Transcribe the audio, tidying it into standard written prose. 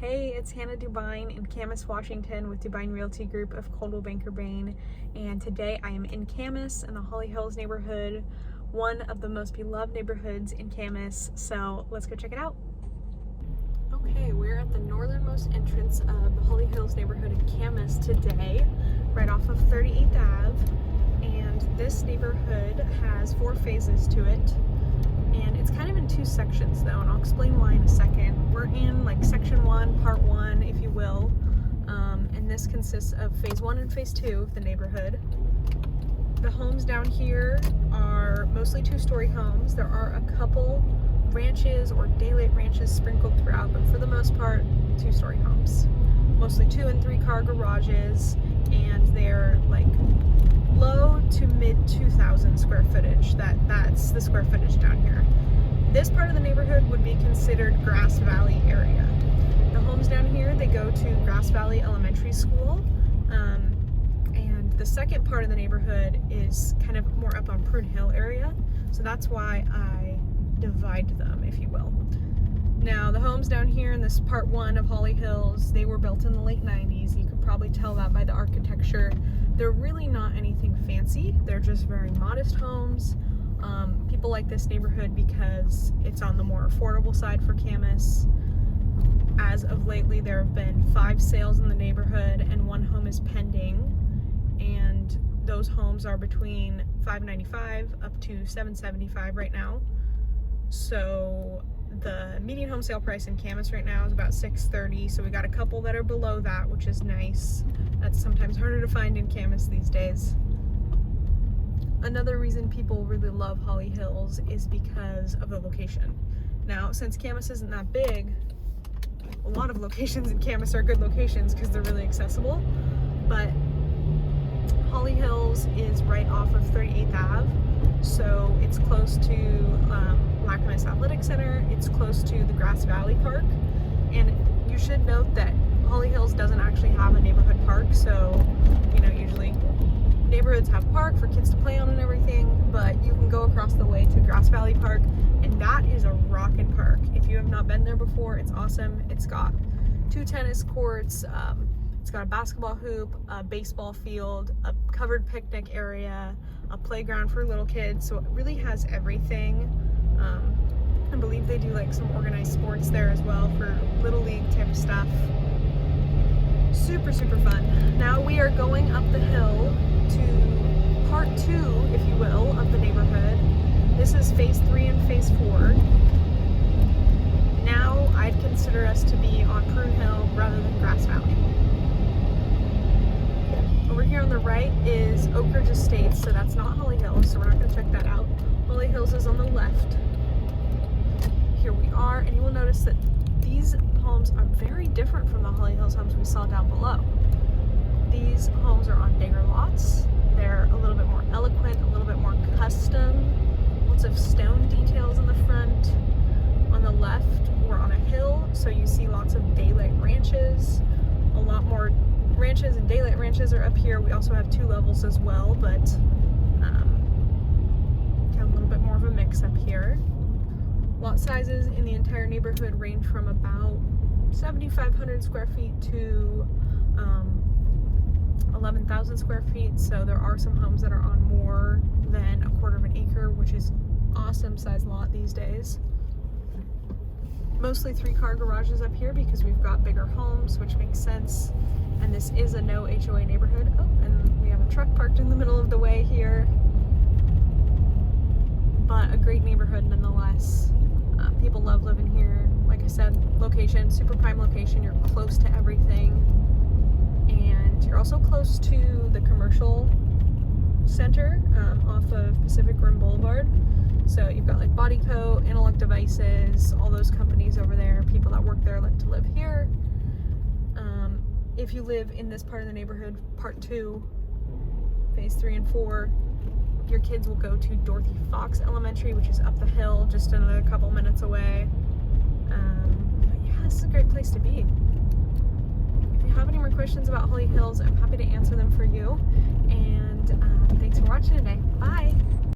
Hey, it's Hannah Dubyne in Camas, Washington with Dubyne Realty Group of Coldwell Banker Bain, and today I am in Camas in the Holly Hills neighborhood, one of the most beloved neighborhoods in Camas, so let's go check it out. Okay, we're at the northernmost entrance of the Holly Hills neighborhood in Camas today, right off of 38th Ave, and this neighborhood has 4 phases to it. And it's kind of in 2 sections though, and I'll explain why in a second. We're in like section 1, part 1, if you will, and this consists of phase 1 and phase 2 of the neighborhood. The homes down here are mostly 2-story homes. There are a couple ranches or daylight ranches sprinkled throughout, but for the most part, 2-story homes. Mostly 2- and 3-car garages, and they're like low to mid 2,000 square footage. That's the square footage down here. This part of the neighborhood would be considered Grass Valley area. The homes down here, they go to Grass Valley Elementary School, and the second part of the neighborhood is kind of more up on Prune Hill area, so that's why I divide them, if you will. Now, the homes down here in this part 1 of Holly Hills, they were built in the late 90s. You could probably tell that by the architecture. They're really not anything fancy. They're just very modest homes. People like this neighborhood because it's on the more affordable side for Camas. As of lately, there have been 5 sales in the neighborhood and 1 home is pending. And those homes are between $595 up to $775 right now. So the median home sale price in Camas right now is about $630, so we got a couple that are below that, which is nice. That's sometimes harder to find in Camas these days. Another reason people really love Holly Hills is because of the location. Now, since Camas isn't that big, a lot of locations in Camas are good locations because they're really accessible, but Holly Hills is right off of 38th Ave, so it's close to Camas Athletic Center, it's close to the Grass Valley Park, and you should note that Holly Hills doesn't actually have a neighborhood park, so usually neighborhoods have park for kids to play on and everything, but you can go across the way to Grass Valley Park, and that is a rockin' park. If you have not been there before, it's awesome. It's got 2 tennis courts, it's got a basketball hoop, a baseball field, a covered picnic area, a playground for little kids, so it really has everything. I believe they do like some organized sports there as well for little league type of stuff. Super, super fun. Now we are going up the hill to part 2, if you will, of the neighborhood. This is phase 3 and phase 4. Now I'd consider us to be on Prune Hill rather than Grass Valley. Over here on the right is 𝐂𝐐𝐬𝐨𝐿 Estates, so that's not Holly Hills, so we're not going to check that out. Holly Hills is on the left. Here we are, and you will notice that these homes are very different from the Holly Hills homes we saw down below. These homes are on bigger lots. They're a little bit more eloquent, a little bit more custom. Lots of stone details in the front. On the left, we're on a hill, so you see lots of daylight ranches. A lot more ranches and daylight ranches are up here. We also have 2 levels as well, but got a little bit more of a mix up here. Lot sizes in the entire neighborhood range from about 7,500 square feet to 11,000 square feet. So there are some homes that are on more than 1/4 acre, which is awesome size lot these days. Mostly 3-car garages up here because we've got bigger homes, which makes sense. And this is a no HOA neighborhood. Oh, and we have a truck parked in the middle of the way here. But a great neighborhood nonetheless. People love living here. Like I said, location, super prime location. You're close to everything. And you're also close to the commercial center off of Pacific Rim Boulevard. So you've got like Bodyco, Analog Devices, all those companies over there. People that work there like to live here. If you live in this part of the neighborhood, part 2, phase 3 and 4, your kids will go to Dorothy Fox Elementary, which is up the hill, just another couple minutes away. But yeah, this is a great place to be. If you have any more questions about Holly Hills, I'm happy to answer them for you. And thanks for watching today. Bye!